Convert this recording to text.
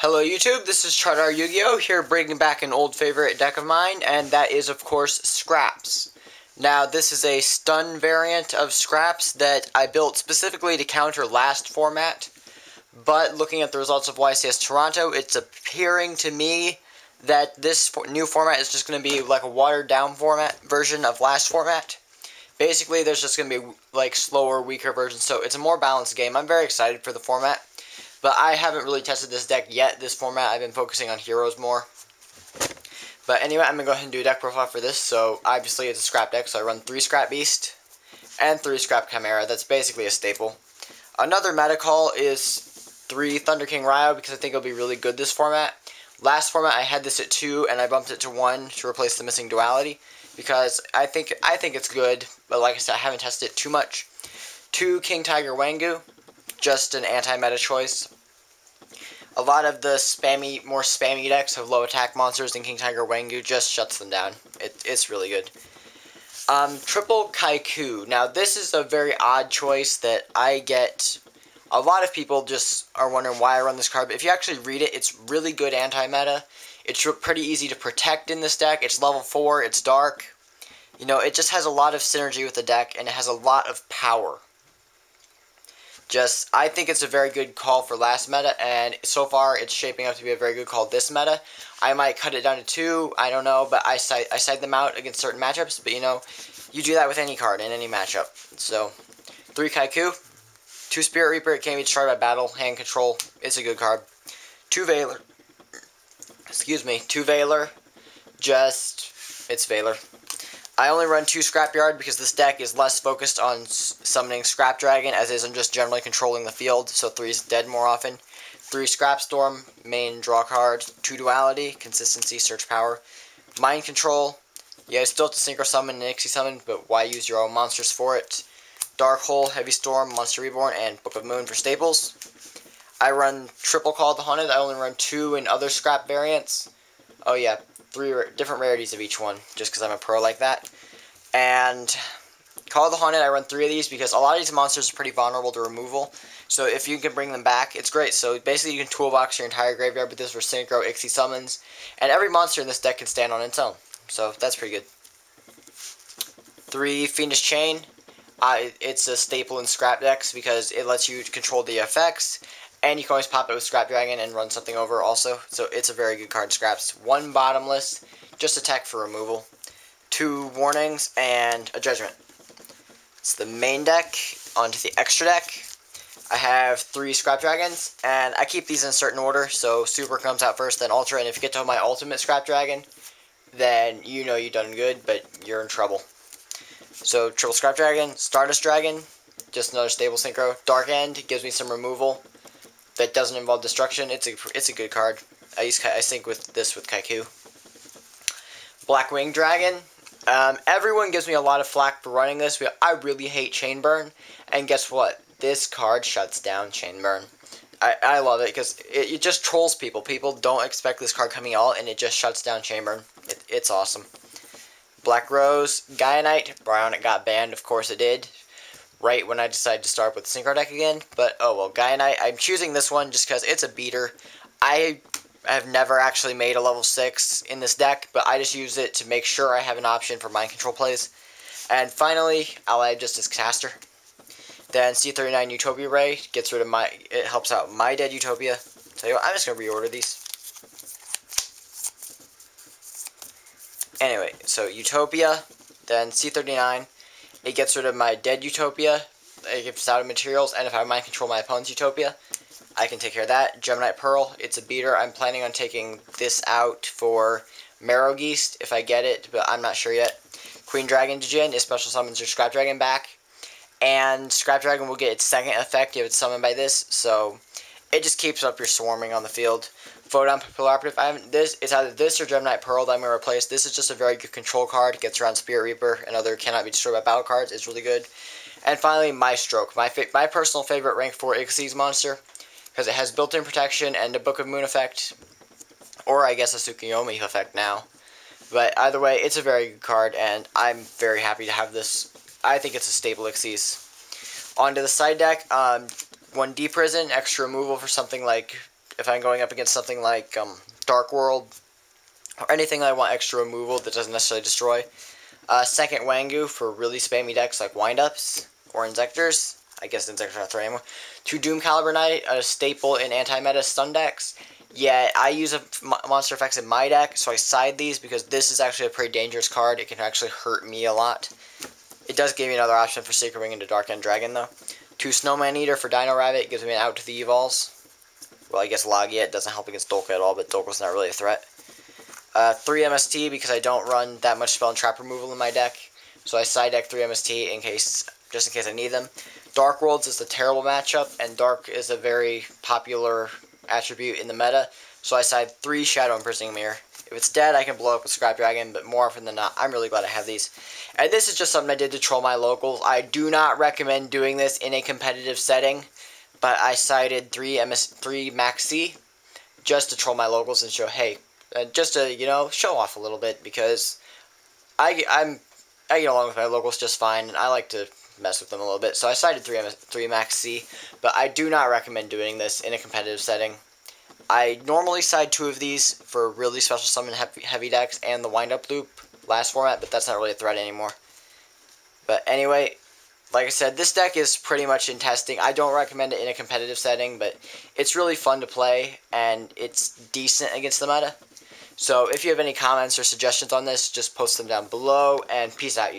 Hello YouTube, this is ChardarYuGiOh here bringing back an old favorite deck of mine, and that is of course Scraps. Now this is a stun variant of Scraps that I built specifically to counter last format, but looking at the results of YCS Toronto, it's appearing to me that this new format is just going to be like a watered down format version of last format. Basically there's just going to be like slower, weaker versions, so it's a more balanced game. I'm very excited for the format. But I haven't really tested this deck yet, this format. I've been focusing on heroes more. But anyway, I'm going to go ahead and do a deck profile for this. So, obviously, it's a Scrap deck, so I run 3 Scrap Beast and 3 Scrap Chimera. That's basically a staple. Another meta call is 3 Thunder King Ryo, because I think it'll be really good this format. Last format, I had this at 2, and I bumped it to 1 to replace the missing duality, because I think it's good, but like I said, I haven't tested it too much. 2 King Tiger Wangu. Just an anti-meta choice. A lot of the more spammy decks have low attack monsters, and King Tiger Wangu just shuts them down. It's really good. Triple Kaiku. Now this is a very odd choice that I get. A lot of people just are wondering why I run this card, but if you actually read it, it's really good anti-meta. It's pretty easy to protect in this deck. It's level 4, it's dark. You know, it just has a lot of synergy with the deck, and it has a lot of power. I think it's a very good call for last meta, and so far it's shaping up to be a very good call this meta. I might cut it down to 2, I don't know, but I side them out against certain matchups, but you know, you do that with any card in any matchup. So, 3 Kaiku, 2 Spirit Reaper, it can't be destroyed by battle, hand control, it's a good card. 2 Valor, 2 Valor, it's Valor. I only run 2 Scrapyard because this deck is less focused on summoning Scrap Dragon as is on just generally controlling the field, so 3 is dead more often. 3 Scrap Storm, main draw card, 2 Duality, consistency, search power. Mind Control, yeah, still have to Synchro Summon and Ixie Summon, but why use your own monsters for it? Dark Hole, Heavy Storm, Monster Reborn, and Book of Moon for staples. I run Triple Call of the Haunted, I only run 2 in other Scrap variants. Oh yeah, 3 different rarities of each one, just because I'm a pro like that. And Call of the Haunted, I run 3 of these because a lot of these monsters are pretty vulnerable to removal. So if you can bring them back, it's great. So basically you can toolbox your entire graveyard with this for Synchro, Ixie Summons. And every monster in this deck can stand on its own. So that's pretty good. 3 Fiendish Chain. It's a staple in Scrap decks because it lets you control the effects. And you can always pop it with Scrap Dragon and run something over also. So it's a very good card in Scraps. 1 Bottomless, just attack for removal. 2 Warnings, and a Judgment. It's the main deck. Onto the extra deck. I have 3 Scrap Dragons, and I keep these in a certain order. So Super comes out first, then Ultra, and if you get to my Ultimate Scrap Dragon, then you know you've done good, but you're in trouble. So Triple Scrap Dragon, Stardust Dragon, just another stable synchro. Dark End gives me some removal that doesn't involve destruction. It's a good card. I sync with this with Kaiku. Blackwing Dragon. Everyone gives me a lot of flack for running this, but I really hate Chain Burn. And guess what? This card shuts down Chain Burn. I love it because it just trolls people. People don't expect this card coming out, and it just shuts down Chain Burn. It's awesome. Black Rose, Gaia Knight. Bionic got banned, of course it did. Right when I decided to start with the Synchro deck again. But, oh well, Gaia Knight. I'm choosing this one just because it's a beater. I have never actually made a level 6 in this deck, but I just use it to make sure I have an option for mind control plays. And finally, Allied Justice Caster. Then C39 Utopia Ray gets rid of it helps out my dead Utopia. Tell you what, I'm just going to reorder these. Anyway, so Utopia, then C39. It gets rid of my dead Utopia. It gets out of materials, and if I mind control my opponent's Utopia, I can take care of that. Gemini Pearl, it's a beater. I'm planning on taking this out for Marrowgeist if I get it, but I'm not sure yet. Queen Dragon Djinn, it special summons your Scrap Dragon back. And Scrap Dragon will get its second effect if it's summoned by this, so it just keeps up your swarming on the field. Photon Polar Operative, it's either this or Gemini Pearl that I'm going to replace. This is just a very good control card. It gets around Spirit Reaper and other cannot be destroyed by battle cards. It's really good. And finally, Maestroke, my personal favorite rank 4 Xyz monster, because it has built-in protection and a Book of Moon effect, or I guess a Tsukuyomi effect now. But either way, it's a very good card, and I'm very happy to have this. I think it's a stable Xyz. Onto the side deck, 1 D Prison, extra removal for something like if I'm going up against something like Dark World, or anything I want extra removal that doesn't necessarily destroy. Second Wangu for really spammy decks like Windups or Inzectors. I guess Inzectors are not threat anymore. 2 Doom Caliber Knight, a staple in anti-meta stun decks. Yeah, I use monster effects in my deck, so I side these because this is actually a pretty dangerous card. It can actually hurt me a lot. It does give me another option for Sacred Wing into Dark End Dragon, though. 2 Snowman Eater for Dino Rabbit, gives me an out to the Evols. Well, I guess Logia doesn't help against Dolka at all, but Dolka's not really a threat. 3 MST because I don't run that much spell and trap removal in my deck, so I side deck 3 MST just in case I need them. Dark Worlds is a terrible matchup, and Dark is a very popular attribute in the meta, so I side 3 Shadow Imprisoning Mirror. If it's dead, I can blow up with Scrap Dragon, but more often than not, I'm really glad I have these. And this is just something I did to troll my locals. I do not recommend doing this in a competitive setting, but I sided 3 Max C just to troll my locals and show, hey, just to, you know, show off a little bit, because I get along with my locals just fine, and I like to mess with them a little bit. So I sided 3 Max C, but I do not recommend doing this in a competitive setting. I normally side 2 of these for really special summon heavy decks and the wind-up loop last format, but that's not really a threat anymore. But anyway, like I said, this deck is pretty much in testing. I don't recommend it in a competitive setting, but it's really fun to play, and it's decent against the meta. So if you have any comments or suggestions on this, just post them down below, and peace out.